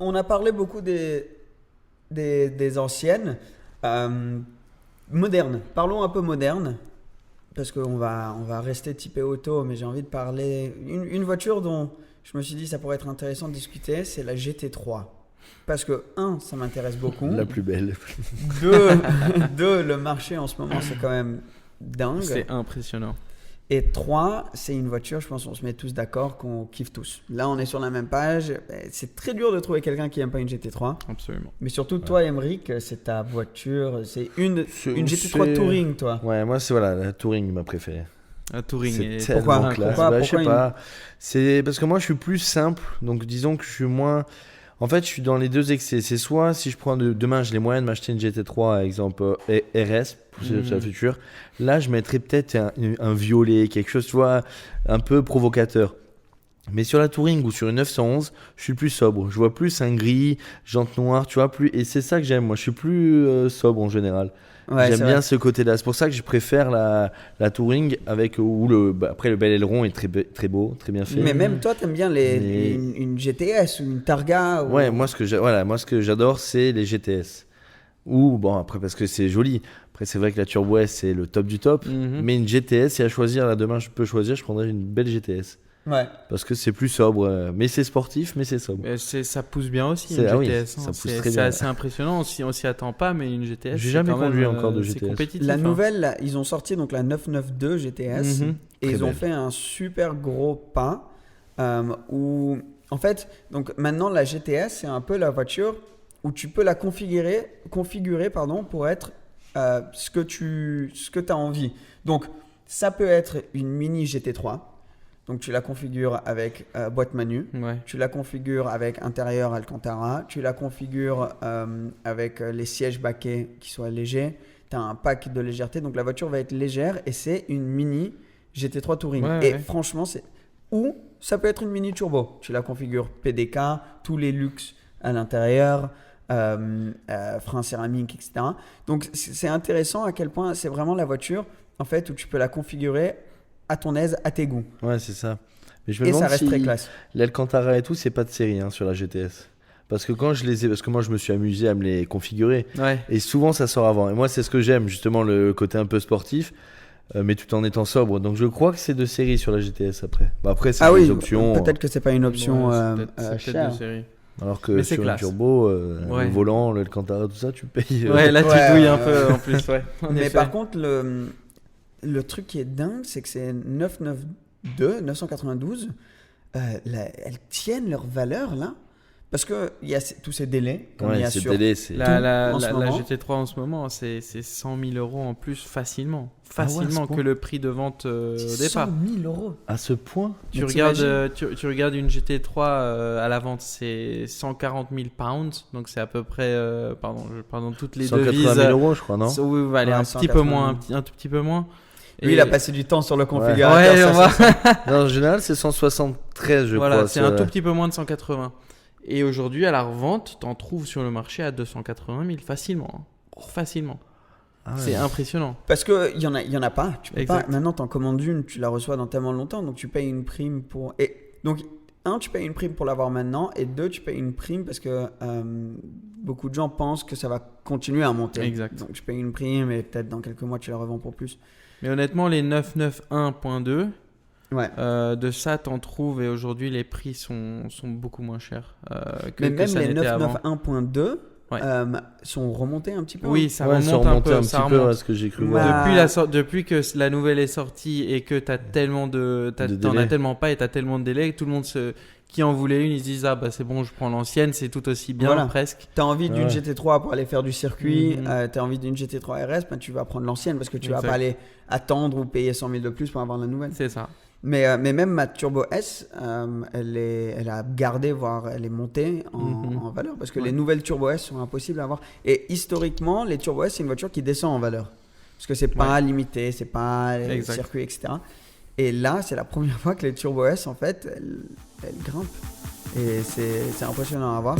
on a parlé beaucoup des anciennes. Modernes. Parlons un peu modernes. Parce qu'on va rester typé auto, mais j'ai envie de parler. Une voiture dont je me suis dit ça pourrait être intéressant de discuter, c'est la GT3. Parce que, ça m'intéresse beaucoup. La plus belle. Deux, le marché en ce moment, c'est quand même dingue. C'est impressionnant. Et 3, c'est une voiture, je pense qu'on se met tous d'accord, qu'on kiffe tous. Là, on est sur la même page. C'est très dur de trouver quelqu'un qui n'aime pas une GT3. Absolument. Mais surtout, toi, Aymeric, c'est ta voiture. C'est une GT3 Touring, toi. Ouais, moi, c'est la Touring ma préférée. La Touring. C'est tellement classe. Pourquoi je sais pas. C'est parce que moi, je suis plus simple. Donc, disons que je suis moins... En fait, je suis dans les deux excès. C'est soit, si je prends demain, j'ai les moyens de m'acheter une GT3, exemple RS, pour la future. Là, je mettrais peut-être un violet, quelque chose, tu vois, un peu provocateur. Mais sur la Touring ou sur une 911, je suis plus sobre. Je vois plus un gris, jante noire, tu vois, plus. Et c'est ça que j'aime. Moi, je suis plus sobre en général. Ouais, j'aime bien ce côté-là. C'est pour ça que je préfère la Touring avec après le bel aileron est très beau, très bien fait. Mais même toi, t'aimes bien une GTS ou une Targa. Ouais, moi ce que j'adore, c'est les GTS. Ou bon après parce que c'est joli. Après c'est vrai que la Turbo S c'est le top du top. Mais une GTS, si à choisir là demain je peux choisir, je prendrais une belle GTS. Ouais. Parce que c'est plus sobre, mais c'est sportif, mais c'est sobre. Ça pousse bien aussi, une GTS. Ça pousse très bien. C'est assez impressionnant, on s'y attend pas, mais une GTS. J'ai jamais conduit encore de GTS. C'est compétitif. La nouvelle, ils ont sorti donc la 992 GTS et ils ont fait un super gros pas où, en fait, donc maintenant la GTS c'est un peu la voiture où tu peux la configurer pour être ce que tu as envie. Donc ça peut être une mini GT3. Donc, tu la configures avec boîte manu, tu la configures avec intérieur Alcantara, tu la configures avec les sièges baquets qui soient légers, tu as un pack de légèreté, donc la voiture va être légère et c'est une mini GT3 Touring. Franchement, ou ça peut être une mini turbo, tu la configures PDK, tous les luxes à l'intérieur, frein céramique, etc. Donc, c'est intéressant à quel point c'est vraiment la voiture en fait, où tu peux la configurer à ton aise, à tes goûts. Ouais, c'est ça. Mais je me et demande ça reste si très classe. L'Alcantara et tout, c'est pas de série sur la GTS. Parce que quand parce que moi je me suis amusé à me les configurer. Ouais. Et souvent ça sort avant. Et moi c'est ce que j'aime, justement le côté un peu sportif, mais tout en étant sobre. Donc je crois que c'est de série sur la GTS après. Après c'est des options. Peut-être que c'est pas une option c'est chère. de série. Alors que sur une turbo, le volant, l'Alcantara, tout ça, tu payes. Ouais, là tu douilles un peu en plus. Ouais. Mais par contre, le truc qui est dingue, c'est que c'est 992, elles tiennent leur valeur là. Parce qu'il y a tous ces délais. Comme il y a ces sur délais, c'est... La GT3 en ce moment, c'est 100 000 euros en plus facilement. Facilement que le prix de vente au départ. 100 000 euros. À ce point. Tu regardes une GT3 à la vente, c'est 140 000 pounds. Donc c'est à peu près, pardon, toutes les devises. 180 000 euros, je crois, non? Oui, allez, un petit peu moins, un tout petit peu moins. Lui, il a passé du temps sur le configurateur. Non, en général, c'est 173, je crois. Voilà, c'est un tout petit peu moins de 180. Et aujourd'hui, à la revente, t'en trouves sur le marché à 280 000 facilement. Facilement. Ah ouais. C'est impressionnant. Parce qu'il y en a pas. Tu peux pas. Maintenant, t'en commandes une, tu la reçois dans tellement longtemps. Donc, tu payes une prime pour... Et donc, tu payes une prime pour l'avoir maintenant. Et 2, tu payes une prime parce que beaucoup de gens pensent que ça va continuer à monter. Exact. Donc, tu payes une prime et peut-être dans quelques mois, tu la revends pour plus. Mais honnêtement, les 991.2... de ça, t'en trouves et aujourd'hui les prix sont beaucoup moins chers mais même les 991.2 sont remontés un petit peu. Oui, ça remonte un peu. À ce que j'ai cru voir. Depuis que la nouvelle est sortie et que t'as tellement t'en as tellement pas et t'as tellement de délais, tout le monde qui en voulait une, ils se disent c'est bon, je prends l'ancienne, c'est tout aussi bien presque. T'as envie d'une GT3 pour aller faire du circuit, t'as envie d'une GT3 RS, tu vas prendre l'ancienne parce que tu vas pas aller attendre ou payer 100 000 de plus pour avoir la nouvelle. C'est ça. Mais même ma Turbo S, elle a gardé, voire elle est montée en valeur parce que les nouvelles Turbo S sont impossibles à avoir. Et historiquement, les Turbo S, c'est une voiture qui descend en valeur parce que c'est pas limité, c'est pas les circuits, etc. Et là, c'est la première fois que les Turbo S, en fait, elles grimpent. Et c'est impressionnant à voir.